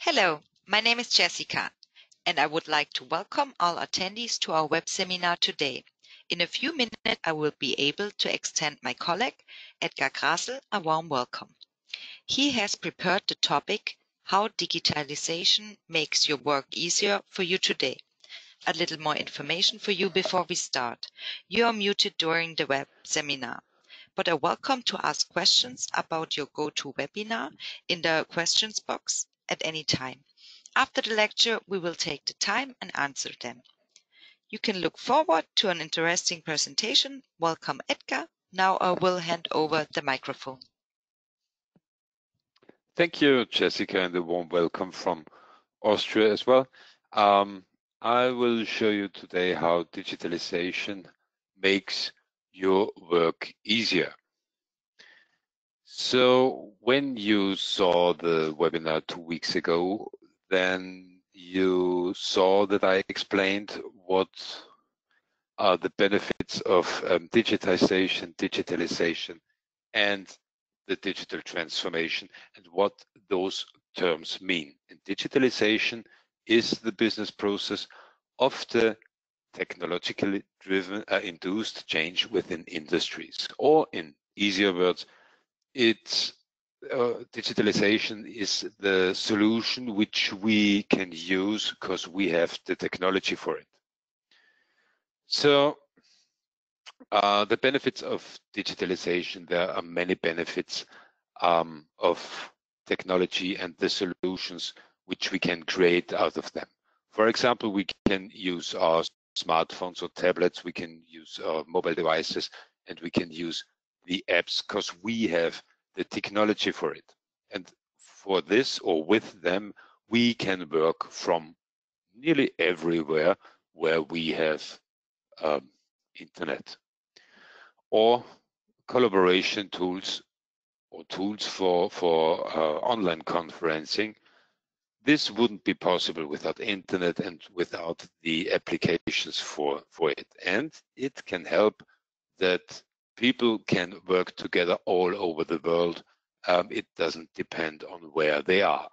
Hello, my name is Jessica, and I would like to welcome all attendees to our web seminar today. In a few minutes, I will be able to extend my colleague, Edgar Grasel, a warm welcome. He has prepared the topic, How Digitalization Makes Your Work Easier for You Today. A little more information for you before we start. You are muted during the web seminar, but are welcome to ask questions about your GoToWebinar in the questions box at any time. After the lecture, we will take the time and answer them. You can look forward to an interesting presentation. Welcome, Edgar. Now I will hand over the microphone. Thank you, Jessica, and a warm welcome from Austria as well. I will show you today how digitalization makes your work easier. So when you saw the webinar 2 weeks ago, then you saw that I explained what are the benefits of digitalization, and the digital transformation, and what those terms mean. And digitalization is the business process of the technologically driven induced change within industries, or in easier words, digitalization is the solution which we can use because we have the technology for it. So the benefits of digitalization, there are many benefits of technology and the solutions which we can create out of them. For example, we can use our smartphones or tablets, we can use our mobile devices, and we can use the apps because we have the technology for it. And for this, or with them, we can work from nearly everywhere where we have internet. Or collaboration tools, or tools for online conferencing. This wouldn't be possible without internet and without the applications for it. And it can help that people can work together all over the world. It doesn't depend on where they are.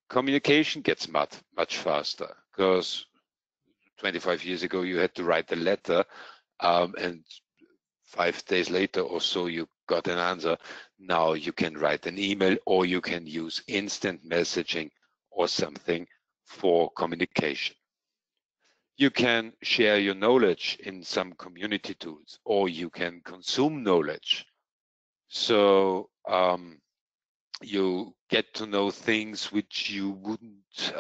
Communication gets much faster, because 25 years ago you had to write a letter, and 5 days later or so you got an answer. Now you can write an email, or you can use instant messaging or something for communication. You can share your knowledge in some community tools, or you can consume knowledge. So you get to know things which you wouldn't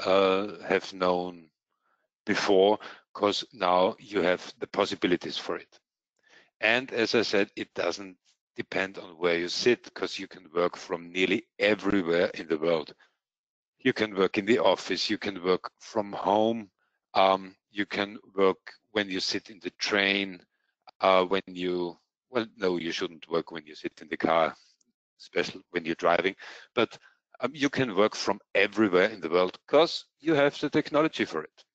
have known before, because now you have the possibilities for it. And as I said, it doesn't depend on where you sit, because you can work from nearly everywhere in the world. You can work in the office, you can work from home, you can work when you sit in the train, well, no, you shouldn't work when you sit in the car, especially when you're driving, but you can work from everywhere in the world because you have the technology for it.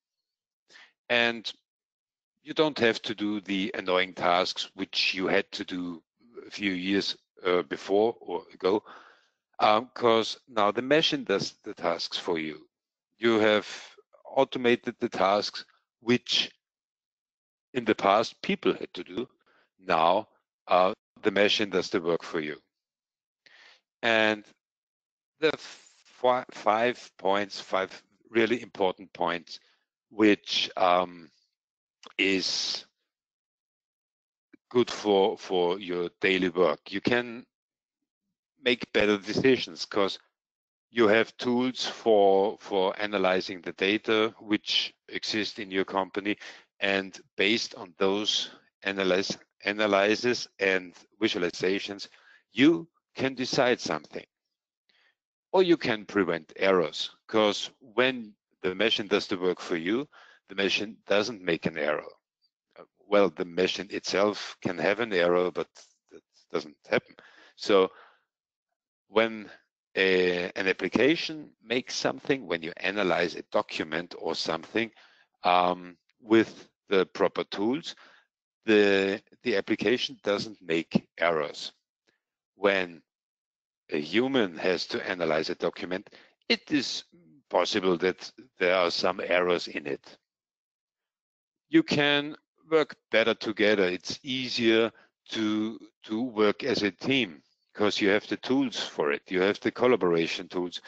And you don't have to do the annoying tasks which you had to do a few years before or ago, because now the machine does the tasks for you. You have automated the tasks which in the past people had to do. Now the machine does the work for you. And the five really important points, which is good for your daily work. You can make better decisions because you have tools for analyzing the data which exist in your company, and based on those analysis and visualizations, you can decide something. Or you can prevent errors, because when the machine does the work for you, the machine doesn't make an error. Well, the machine itself can have an error, but that doesn't happen. So when an application makes something, when you analyze a document or something with the proper tools, the application doesn't make errors. When a human has to analyze a document, it is possible that there are some errors in it. You can work better together. It's easier to work as a team because you have the tools for it. You have the collaboration tools.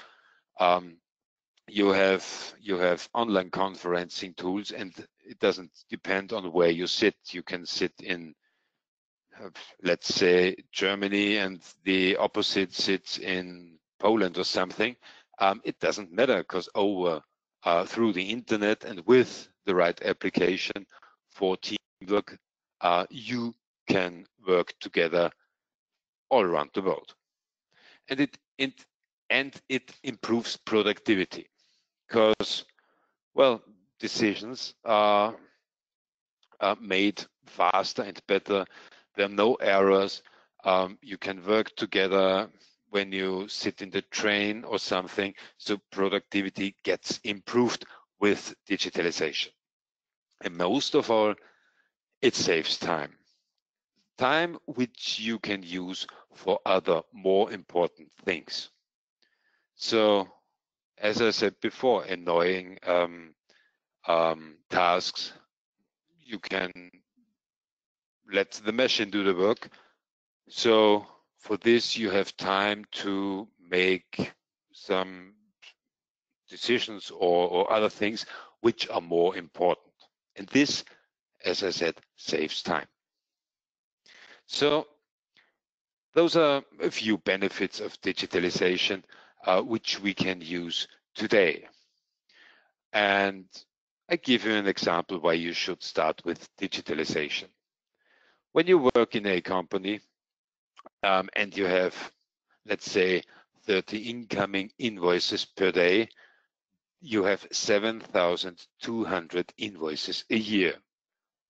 You have online conferencing tools, and it doesn't depend on where you sit. You can sit in, let's say, Germany, and the opposite sits in Poland or something. It doesn't matter because through the internet and with the right application for teamwork, you can work together all around the world, and it improves productivity because, well, decisions are made faster and better. There are no errors. You can work together when you sit in the train or something. So productivity gets improved with digitalization. And most of all, it saves time. Time which you can use for other more important things. So, as I said before, annoying tasks, you can let the machine do the work. So for this, you have time to make some decisions or other things which are more important. And this, as I said, saves time. So those are a few benefits of digitalization which we can use today. And I give you an example why you should start with digitalization. When you work in a company and you have, let's say, 30 incoming invoices per day, you have 7,200 invoices a year.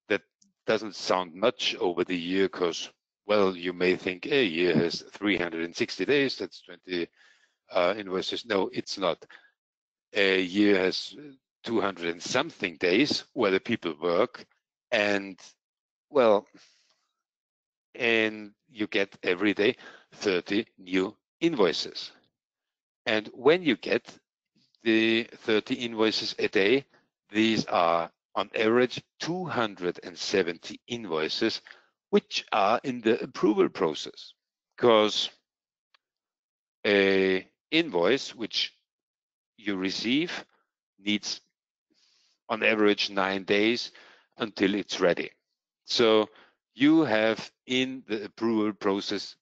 That doesn't sound much over the year because, well, you may think a year has 360 days, that's 20 invoices. No, it's not. A year has 200 and something days where the people work, and, well, and you get every day 30 new invoices. And when you get the 30 invoices a day, these are on average 270 invoices, which are in the approval process. Because a invoice which you receive needs on average 9 days until it's ready. So you have in the approval process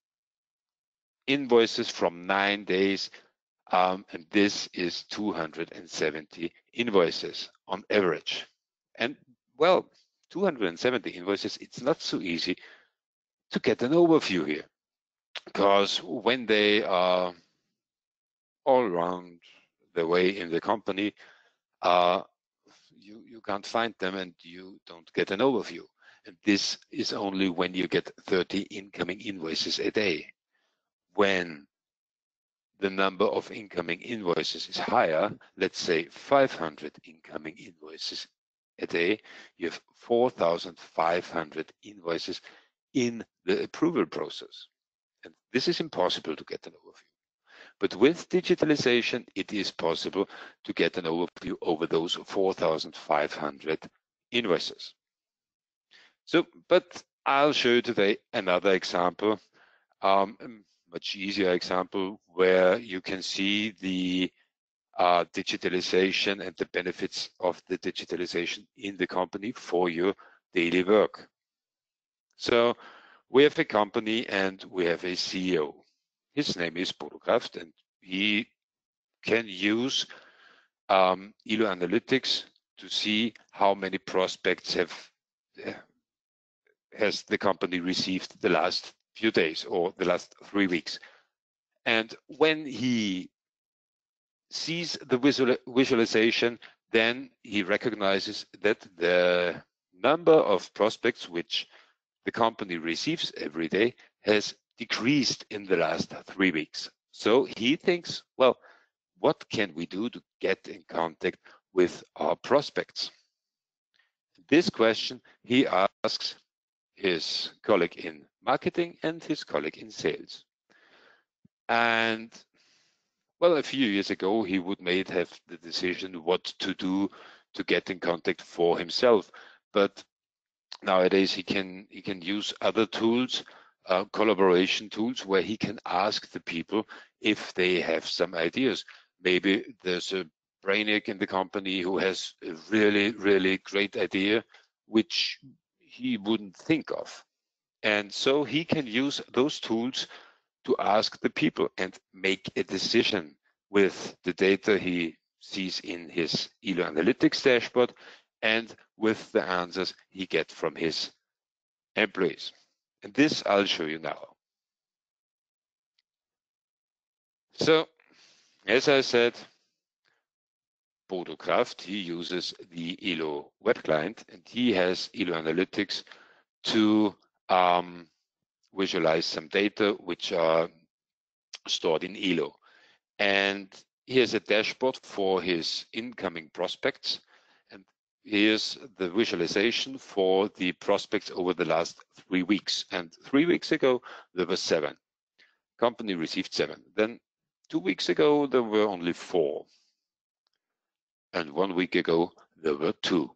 invoices from 9 days, and this is 270 invoices on average. And, well, 270 invoices, it's not so easy to get an overview here, because when they are all around the way in the company, you can't find them and you don't get an overview. And this is only when you get 30 incoming invoices a day. When the number of incoming invoices is higher, let's say 500 incoming invoices a day, you have 4,500 invoices in the approval process. And this is impossible to get an overview. But with digitalization, it is possible to get an overview over those 4,500 invoices. So, but I'll show you today another example, a much easier example where you can see the digitalization and the benefits of the digitalization in the company for your daily work. So we have a company and we have a CEO. His name is Bodo Kraft, and he can use Elo Analytics to see how many prospects has the company received the last few days or the last 3 weeks. And when he sees the visualization, then he recognizes that the number of prospects which the company receives every day has decreased in the last 3 weeks. So he thinks, well, what can we do to get in contact with our prospects? This question he asks his colleague in marketing and his colleague in sales. And Well, a few years ago, he would have the decision what to do to get in contact for himself. But nowadays he can use other tools, collaboration tools, where he can ask the people if they have some ideas. Maybe there's a brainiac in the company who has a really, really great idea, which he wouldn't think of. And so he can use those tools to ask the people and make a decision with the data he sees in his Elo Analytics dashboard and with the answers he gets from his employees. And this I'll show you now. So, as I said, Bodo Kraft, he uses the Elo web client, and he has Elo Analytics to visualize some data which are stored in Elo. And here's a dashboard for his incoming prospects. And here's the visualization for the prospects over the last 3 weeks. And 3 weeks ago, there were 7. Company received 7. Then 2 weeks ago, there were only 4. And 1 week ago, there were 2.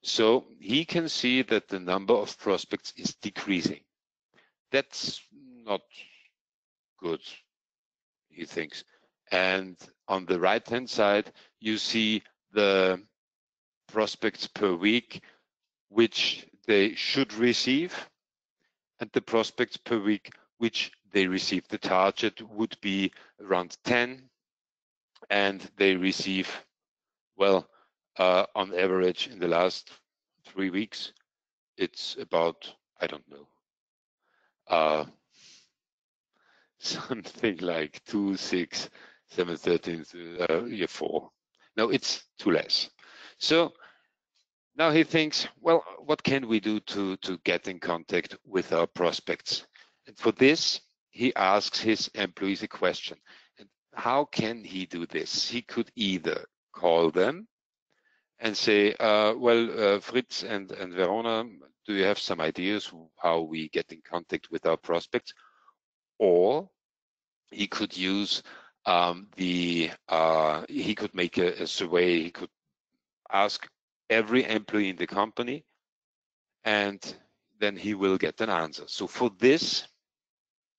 So he can see that the number of prospects is decreasing. That's not good, he thinks. And on the right-hand side, you see the prospects per week, which they should receive, and the prospects per week, which they receive. The target would be around 10, and they receive, well, on average in the last 3 weeks, it's about, I don't know, something like 2, 6, 7, 13, 4. No, it's 2 less. So now he thinks, well, what can we do to get in contact with our prospects? And for this, he asks his employees a question. And how can he do this? He could either call them and say, Fritz and Verona, do you have some ideas how we get in contact with our prospects? Or he could use he could make a survey. He could ask every employee in the company, and then he will get an answer. So for this,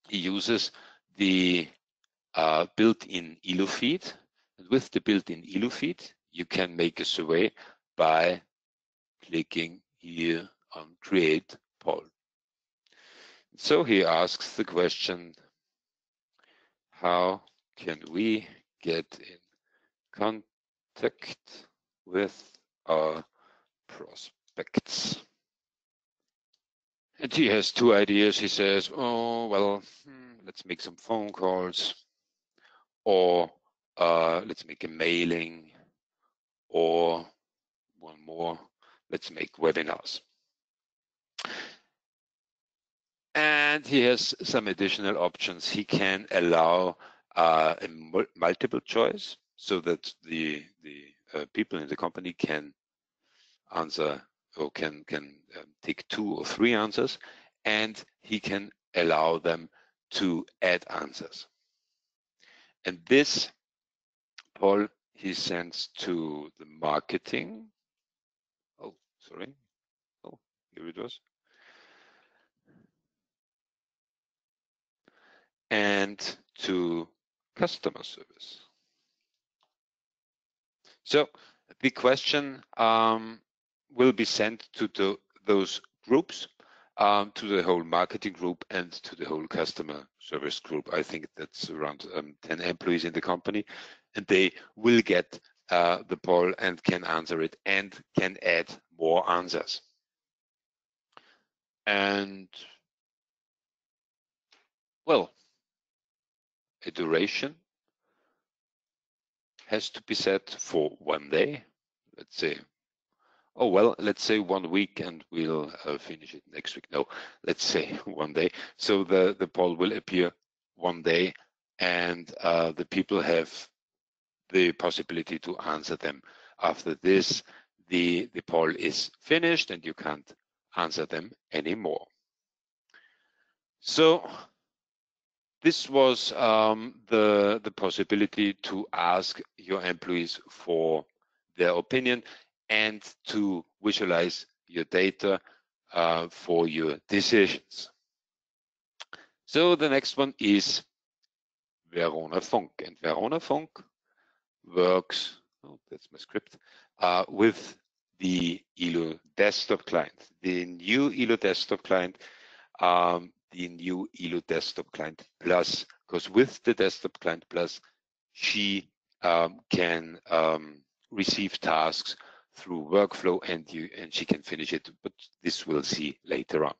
he uses the built-in Elo feed. And with the built-in Elo feed, you can make a survey by clicking here on Create Poll. So he asks the question, how can we get in contact with our prospects? And he has 2 ideas. He says, oh, well, let's make some phone calls, or let's make a mailing, or one more, let's make webinars. And he has some additional options. He can allow a multiple choice so that the people in the company can answer or can take 2 or 3 answers, and he can allow them to add answers. And this poll he sends to the marketing. Oh, sorry. Oh, here it was. And to customer service. So the question will be sent to those groups, to the whole marketing group and to the whole customer service group. I think that's around 10 employees in the company, and they will get the poll and can answer it and can add more answers. And well, a duration has to be set for 1 day. Let's say, oh, well, let's say 1 week and we'll finish it next week. No, let's say 1 day. So the poll will appear 1 day, and the people have the possibility to answer them. After this, the poll is finished and you can't answer them anymore. So this was the possibility to ask your employees for their opinion and to visualize your data for your decisions. So the next one is Verona Funk, and Verona Funk works, oh, that's my script, with the ELO desktop client, the new ELO desktop client, the new ELO desktop client plus, because with the desktop client plus, she can receive tasks through workflow and she can finish it, but this we'll see later on.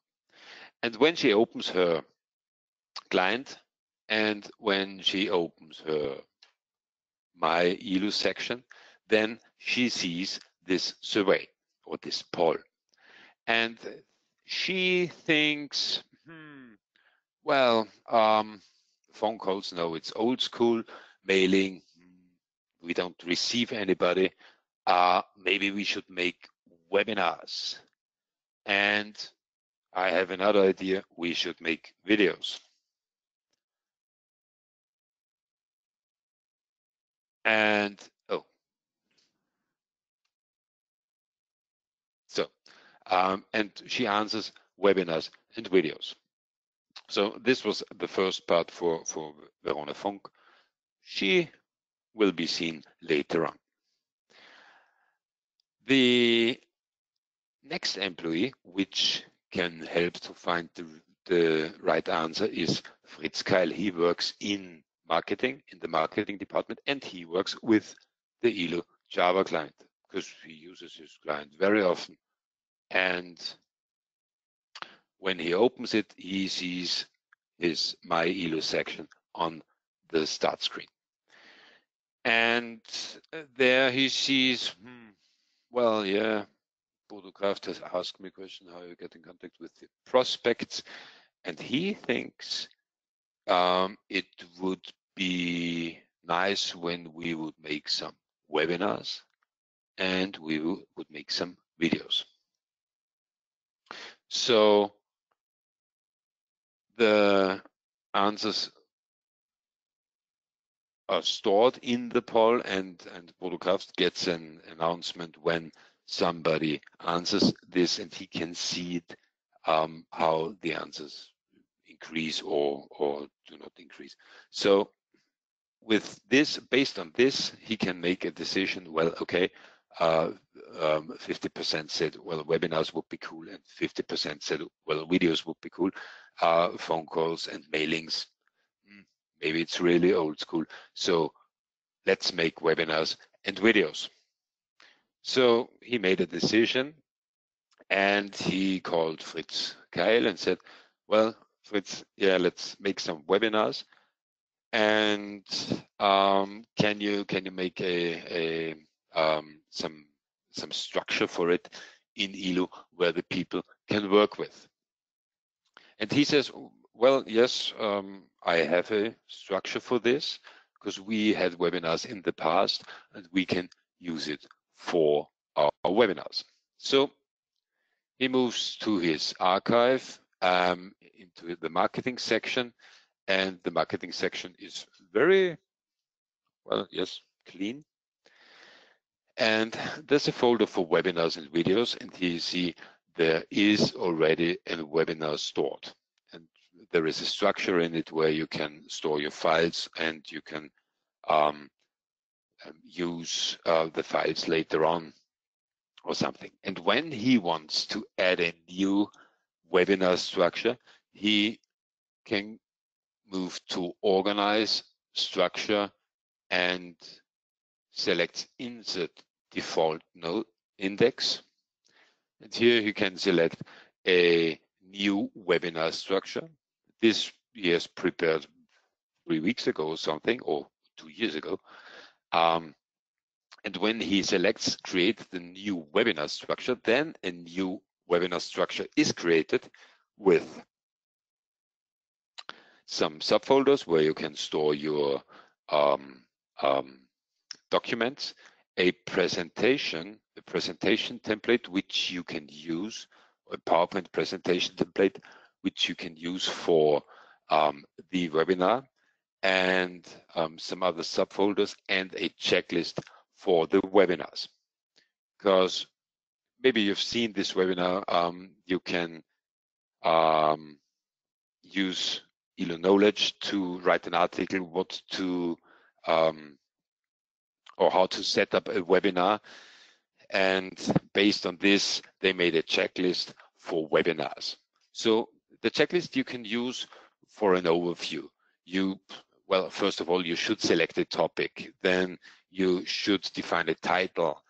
And when she opens her client and when she opens her My ELO section, then she sees this survey or this poll. And she thinks, well, phone calls, no, it's old school. Mailing, we don't receive anybody. Maybe we should make webinars. And I have another idea, we should make videos. And and she answers webinars and videos. So this was the first part for Verona Funk. She will be seen later on. The next employee, which can help to find the right answer, is Fritz Keil. He works in marketing, in the marketing department, and he works with the ELO Java client because he uses his client very often. And when he opens it, he sees his My ELO section on the start screen. And there he sees, well, yeah, Bodo Kraft has asked me a question, how you get in contact with the prospects. And he thinks it would be nice when we would make some webinars and we would make some videos. So the answers are stored in the poll, and Bodo Kraft gets an announcement when somebody answers this, and he can see it, how the answers increase or do not increase. So with this, based on this, he can make a decision, well, okay, 50% said, well, webinars would be cool, and 50% said, well, videos would be cool. Phone calls and mailings, maybe it's really old school. So let's make webinars and videos. So he made a decision and he called Fritz Keil and said, well, Fritz, yeah, let's make some webinars. And can you make some structure for it in ELO where the people can work with? And he says, well, yes, I have a structure for this because we had webinars in the past and we can use it for our webinars. So he moves to his archive into the marketing section, and the marketing section is very, well, yes, clean. And there's a folder for webinars and videos, and here you see there is already a webinar stored. And there is a structure in it where you can store your files and you can use the files later on or something. And when he wants to add a new webinar structure, he can move to organize, structure, and select insert default node index. And here you can select a new webinar structure. This he has prepared 3 weeks ago or something, or 2 years ago. And when he selects create the new webinar structure, then a new webinar structure is created with some subfolders where you can store your documents, a presentation template which you can use, a PowerPoint presentation template which you can use for the webinar and some other subfolders and a checklist for the webinars. Because maybe you've seen this webinar, you can use Elo Knowledge to write an article, what to or how to set up a webinar. And based on this, they made a checklist for webinars. So the checklist you can use for an overview. Well, first of all, you should select a topic. Then you should define a title,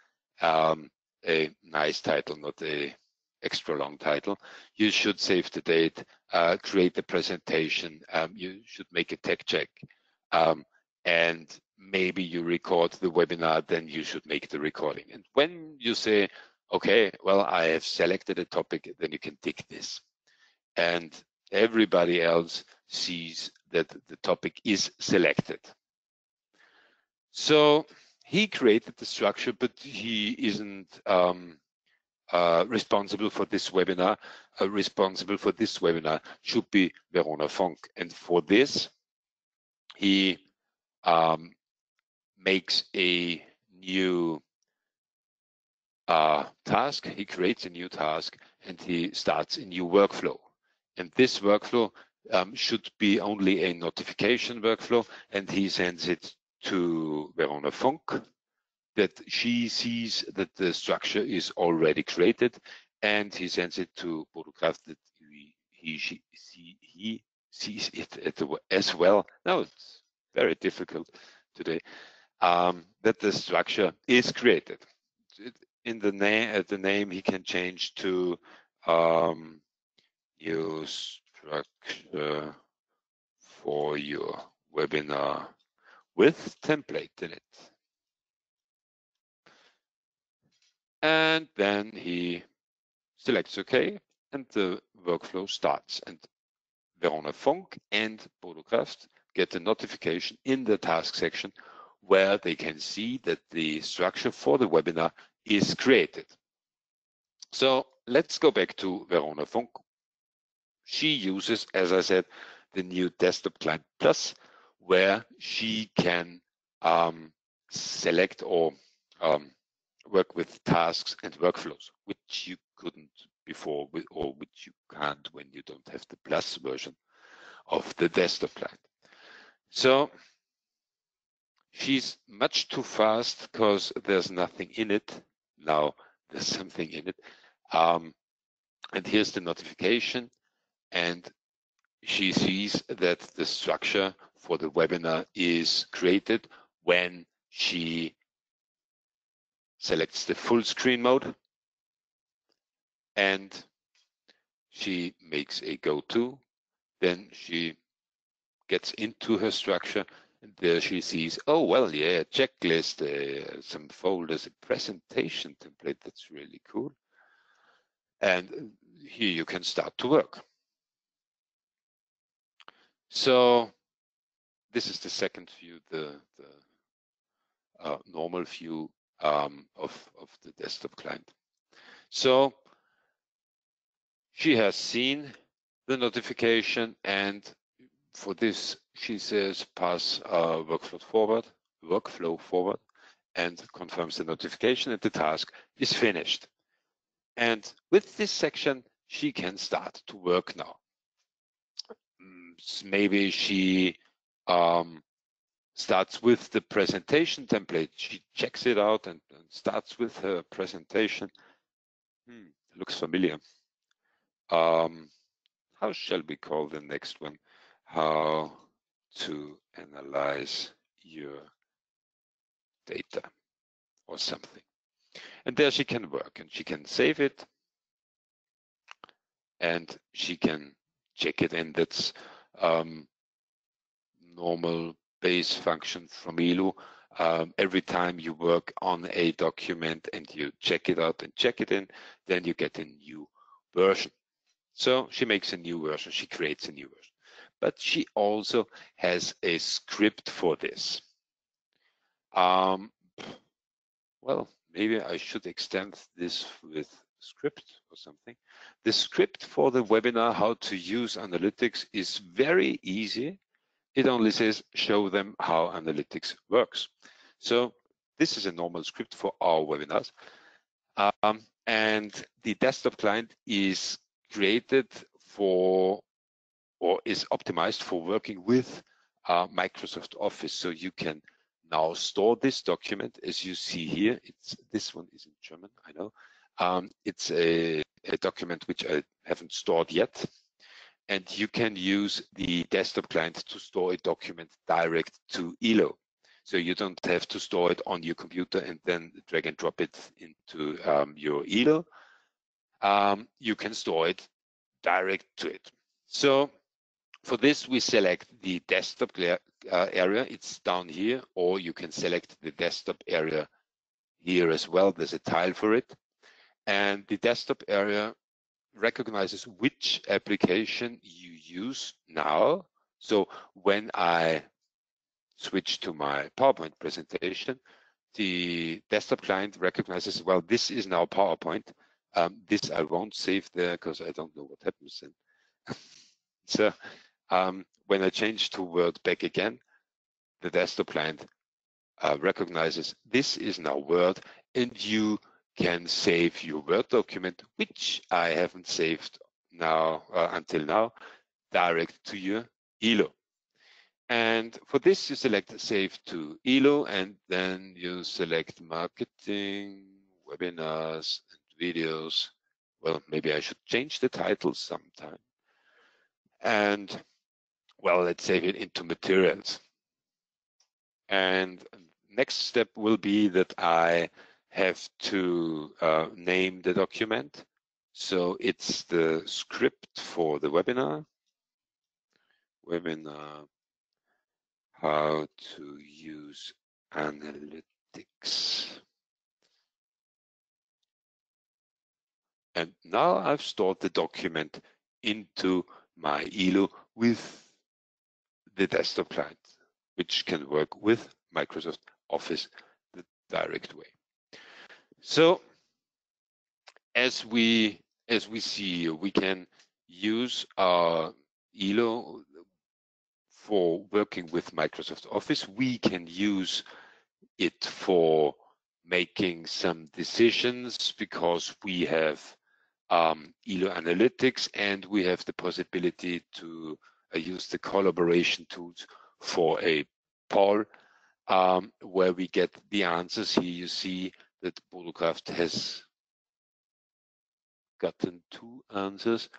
a nice title, not a extra long title. You should save the date, create the presentation. You should make a tech check. And maybe you record the webinar, then you should make the recording. And when you say, okay, well, I have selected a topic, then you can tick this. And everybody else sees that the topic is selected. So he created the structure, but he isn't responsible for this webinar. Responsible for this webinar should be Verona Funk. And for this, he makes a new task. He creates a new task and he starts a new workflow. And this workflow should be only a notification workflow, and he sends it to Verona Funk, that she sees that the structure is already created, and he sends it to Bodo Kraft that he sees it as well. Now it's very difficult today. That the structure is created. In the name he can change to new structure for your webinar with template in it. And then he selects OK, and the workflow starts. And Verona Funk and Bodo Kraft get a notification in the task section where they can see that the structure for the webinar is created. So let's go back to Verona Funk. She uses, as I said, the new Desktop Client Plus, where she can select or work with tasks and workflows, which you couldn't before, or which you can't when you don't have the Plus version of the desktop client. So she's much too fast because there's nothing in it. Now there's something in it. And here's the notification. And she sees that the structure for the webinar is created when she selects the full screen mode. And she makes a go-to. Then she gets into her structure, and there she sees, oh, well, yeah, checklist, some folders, a presentation template. That's really cool. And here you can start to work. So this is the second view, the normal view of the desktop client. So she has seen the notification, and for this, she says pass workflow forward, and confirms the notification, and the task is finished. And with this section, she can start to work now. Maybe she starts with the presentation template. She checks it out and starts with her presentation. Looks familiar. How shall we call the next one? How to analyze your data or something. And there she can work, and she can save it, and she can check it in. That's normal base function from Elo. Every time you work on a document and you check it out and check it in, then you get a new version. So she makes a new version, she creates a new version. But she also has a script for this. Well, maybe I should extend this with script or something. The script for the webinar, how to use analytics, is very easy. It only says show them how analytics works. So this is a normal script for our webinars. And the desktop client is created for, or is optimized for working with Microsoft Office. So you can now store this document as you see here. This one is in German, I know. It's a document which I haven't stored yet. And you can use the desktop client to store a document direct to Elo. So you don't have to store it on your computer and then drag and drop it into your Elo. You can store it direct to it. So for this, we select the desktop area. It's down here, or you can select the desktop area here as well. There's a tile for it. And the desktop area recognizes which application you use now. So when I switch to my PowerPoint presentation, the desktop client recognizes, well, this is now PowerPoint. This I won't save there because I don't know what happens then. So when I change to Word back again, the desktop client recognizes this is now Word, and you can save your Word document, which I haven't saved now until now, direct to your Elo. And for this, you select Save to Elo, and then you select Marketing, Webinars, and Videos. Well, maybe I should change the title sometime. And well, let's save it into Materials. And next step will be that I have to name the document. So it's the script for the webinar. Webinar, how to use analytics. And now I've stored the document into my Elo with the desktop client, which can work with Microsoft Office the direct way. So as we see, we can use our Elo for working with Microsoft Office. We can use it for making some decisions because we have Elo Analytics, and we have the possibility to use the collaboration tools for a poll where we get the answers. Here you see that Bodocraft has gotten 2 answers,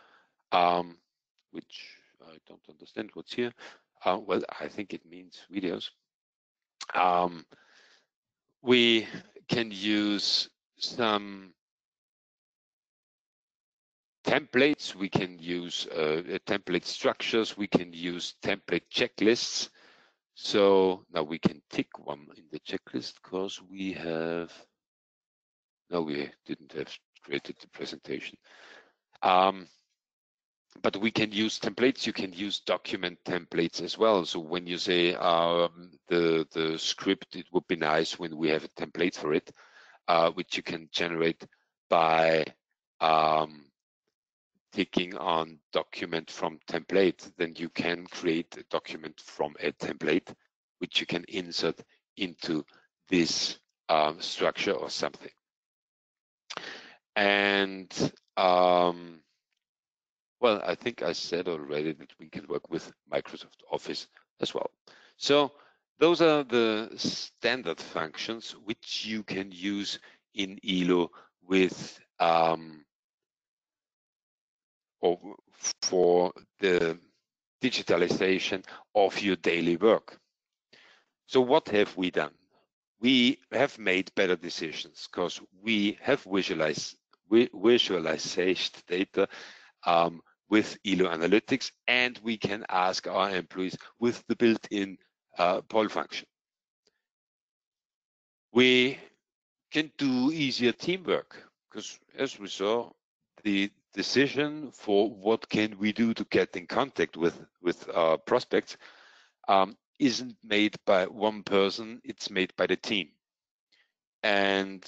which I don't understand what's here. Well, I think it means videos. We can use some templates, we can use template structures, we can use template checklists. So now we can tick one in the checklist because we have, no, we didn't have created the presentation. But we can use templates, you can use document templates as well. So when you say the script, it would be nice when we have a template for it, which you can generate by clicking on document from template. Then you can create a document from a template, which you can insert into this structure or something. And well, I think I said already that we can work with Microsoft Office as well. So those are the standard functions which you can use in Elo with or for the digitalization of your daily work. So what have we done? We have made better decisions because we have visualized data with Elo Analytics, and we can ask our employees with the built-in poll function. We can do easier teamwork because, as we saw, the decision for what can we do to get in contact with our prospects isn't made by one person, it's made by the team. And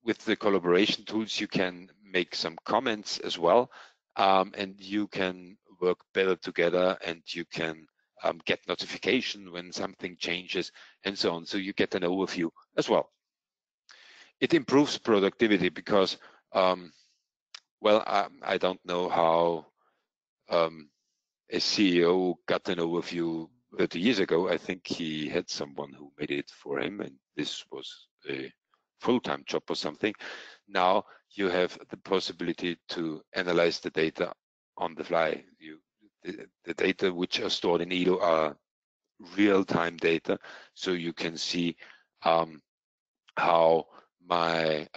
with the collaboration tools, you can make some comments as well, and you can work better together, and you can get notification when something changes and so on. So you get an overview as well. It improves productivity because, well, I don't know how a CEO got an overview 30 years ago. I think he had someone who made it for him, and this was a full-time job or something. Now you have the possibility to analyze the data on the fly. The data which are stored in Elo are real-time data, so you can see how my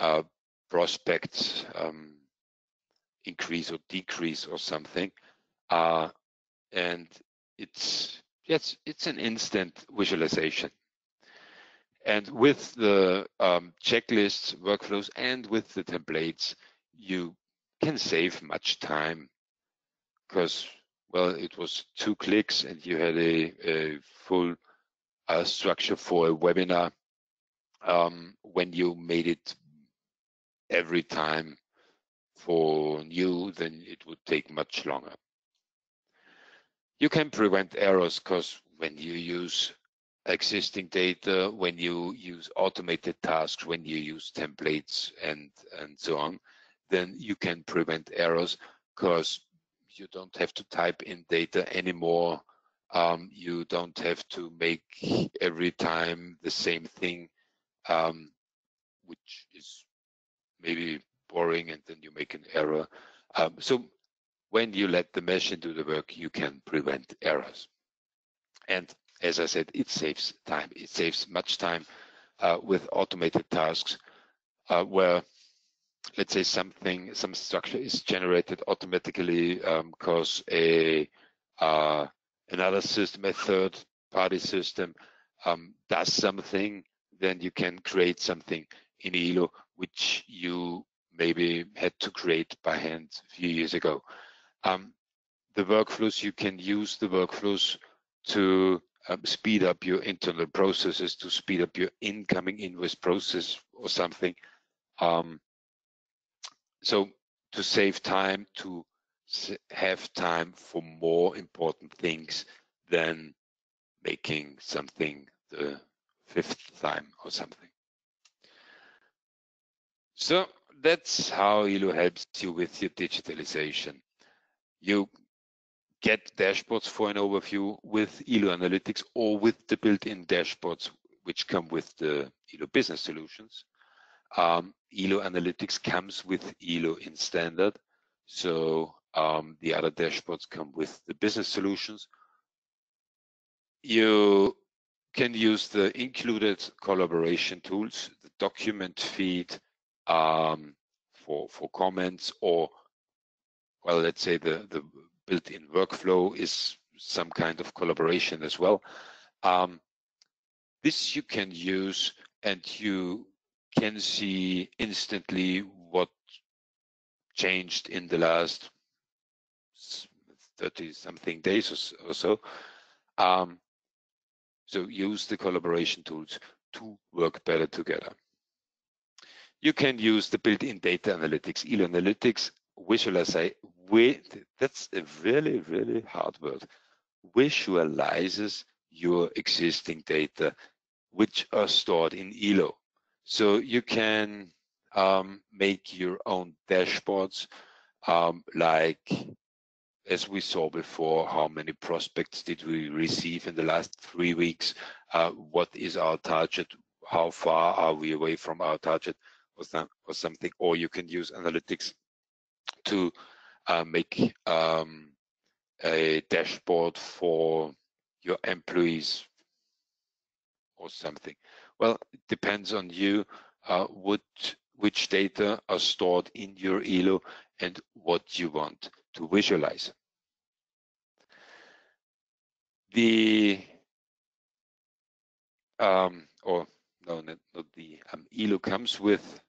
prospects increase or decrease or something, and it's an instant visualization. And with the checklists, workflows, and with the templates, you can save much time because, well, it was 2 clicks and you had a full structure for a webinar. When you made it every time for new, then it would take much longer. You can prevent errors because when you use existing data, when you use automated tasks, when you use templates and so on, then you can prevent errors because you don't have to type in data anymore. You don't have to make every time the same thing, which is maybe boring, and then you make an error. So when you let the machine do the work, you can prevent errors. And as I said, it saves time. It saves much time with automated tasks where, let's say, some structure is generated automatically because another system, a third-party system, does something. Then you can create something in Elo which you maybe had to create by hand a few years ago. The workflows, you can use the workflows to speed up your internal processes, to speed up your incoming invoice process or something. So to save time, to have time for more important things than making something the 5th time or something. So that's how Elo helps you with your digitalization. You get dashboards for an overview with Elo Analytics or with the built-in dashboards which come with the Elo Business Solutions. Elo Analytics comes with Elo in standard, so the other dashboards come with the business solutions. You can use the included collaboration tools, the document feed for comments, or, well, let's say the built-in workflow is some kind of collaboration as well. This you can use, and you can see instantly what changed in the last 30-something days or so. So use the collaboration tools to work better together. You can use the built-in data analytics, Elo Analytics, visualize. That's a really, really hard word. Visualizes your existing data, which are stored in Elo. So you can make your own dashboards, like, as we saw before, how many prospects did we receive in the last 3 weeks? What is our target? How far are we away from our target, or something? Or you can use analytics to make a dashboard for your employees or something. Well, it depends on you which data are stored in your Elo and what you want to visualize. The Elo comes with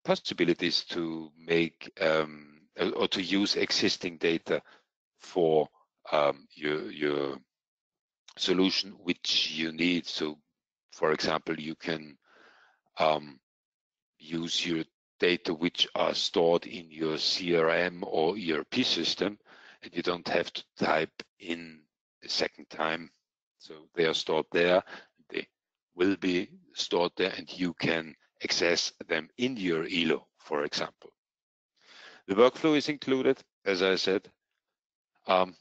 possibilities to make or to use existing data for your solution which you need. So, for example, you can use your data which are stored in your CRM or ERP system, and you don't have to type in a second time. So they are stored there, they will be stored there, and you can access them in your ELO, for example. The workflow is included, as I said.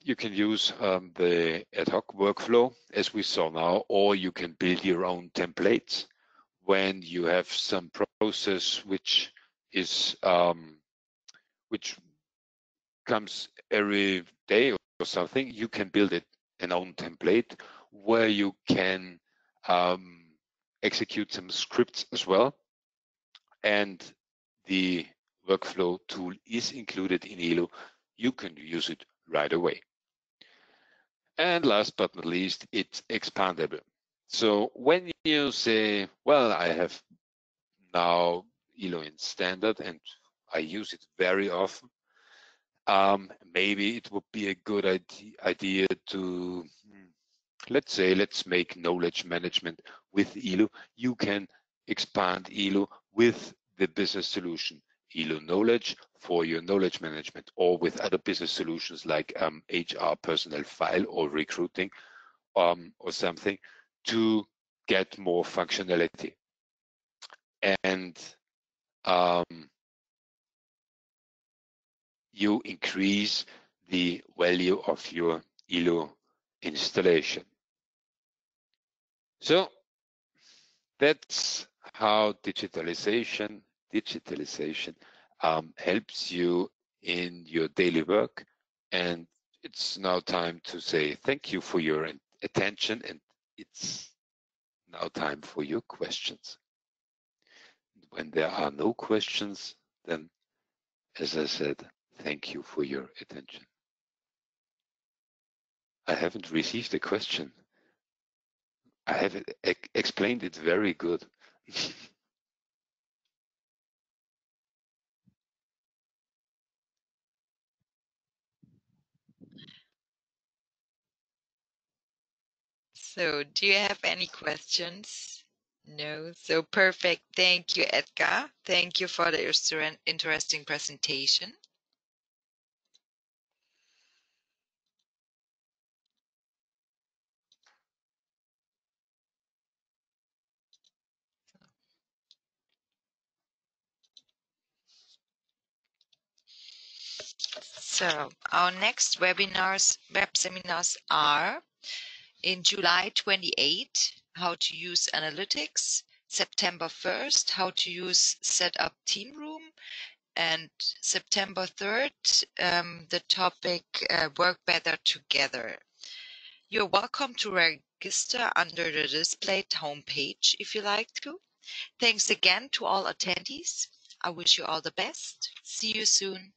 You can use the ad hoc workflow, as we saw now, or you can build your own templates when you have some process which is which comes every day or something. You can build it an own template where you can execute some scripts as well, and the workflow tool is included in ELO. You can use it right away. And last but not least, it's expandable. So when you say, well, I have now ELO in standard and I use it very often, maybe it would be a good idea to, let's make knowledge management with ELO. You can expand ELO with the business solution ELO knowledge for your knowledge management, or with other business solutions like HR personnel file or recruiting or something, to get more functionality. And you increase the value of your ELO installation. So that's how digitalization helps you in your daily work. And it's now time to say thank you for your attention, and it's now time for your questions. When there are no questions, then, as I said, thank you for your attention. I haven't received a question. I have explained it very good. So, do you have any questions? No? So perfect. Thank you, Edgar. Thank you for the interesting presentation. So, our next web seminars are in July 28, how to use analytics, September 1st, how to use set up team room, and September 3rd, the topic work better together. You're welcome to register under the displayed homepage if you like to. Thanks again to all attendees. I wish you all the best. See you soon.